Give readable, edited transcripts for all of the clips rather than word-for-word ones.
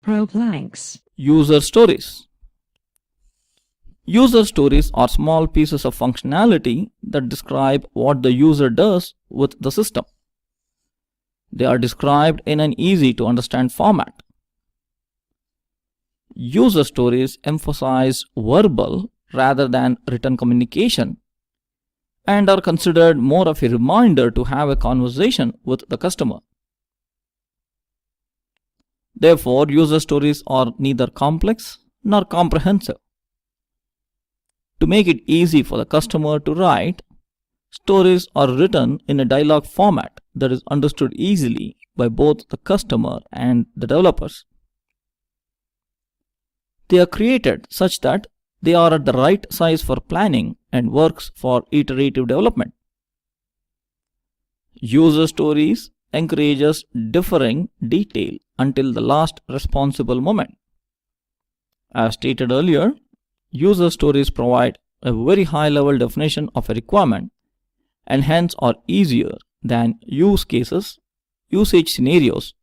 ProPlanks. User stories. User stories are small pieces of functionality that describe what the user does with the system. They are described in an easy to understand format. User stories emphasize verbal rather than written communication and are considered more of a reminder to have a conversation with the customer. Therefore, user stories are neither complex nor comprehensive. To make it easy for the customer to write, stories are written in a dialogue format that is understood easily by both the customer and the developers. They are created such that they are at the right size for planning and works for iterative development. User stories encourages differing detail until the last responsible moment. As stated earlier, user stories provide a very high level definition of a requirement and hence are easier than use cases, usage scenarios,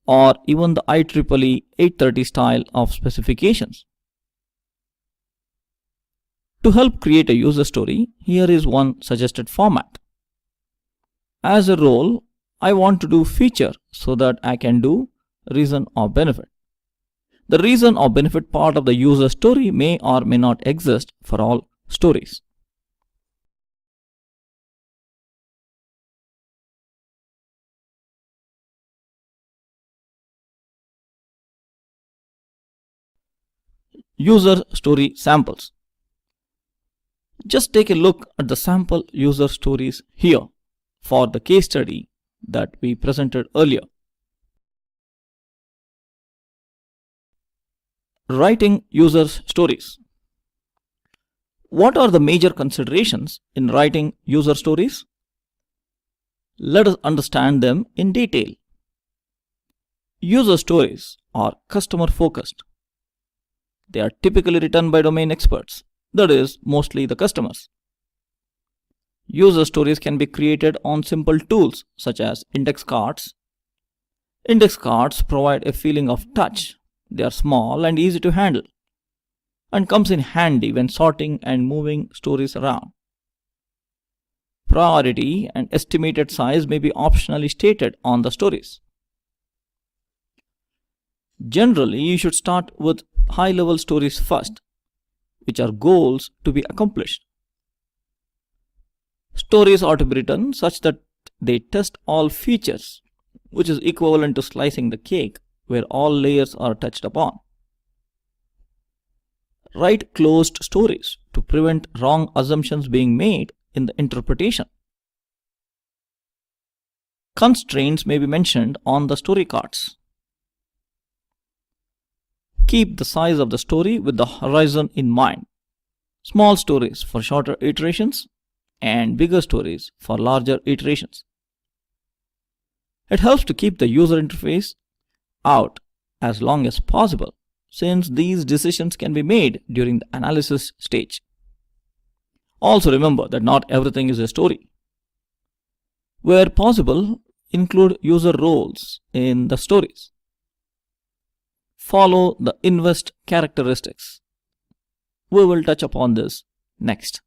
or even the IEEE 830 style of specifications. To help create a user story, here is one suggested format. As a role, I want to do feature so that I can do reason or benefit. The reason or benefit part of the user story may or may not exist for all stories. User story samples. Just take a look at the sample user stories here for the case study that we presented earlier. Writing user stories. What are the major considerations in writing user stories? Let us understand them in detail. User stories are customer focused. They are typically written by domain experts, that is, mostly the customers. User stories can be created on simple tools such as index cards. Index cards provide a feeling of touch. They are small and easy to handle and comes in handy when sorting and moving stories around. Priority and estimated size may be optionally stated on the stories. Generally, you should start with high-level stories first, which are goals to be accomplished. Stories are to be written such that they test all features, which is equivalent to slicing the cake where all layers are touched upon. Write closed stories to prevent wrong assumptions being made in the interpretation. Constraints may be mentioned on the story cards. Keep the size of the story with the horizon in mind. Small stories for shorter iterations and bigger stories for larger iterations. It helps to keep the user interface out as long as possible, since these decisions can be made during the analysis stage. Also remember that not everything is a story. Where possible, include user roles in the stories. Follow the InVEST characteristics. We will touch upon this next.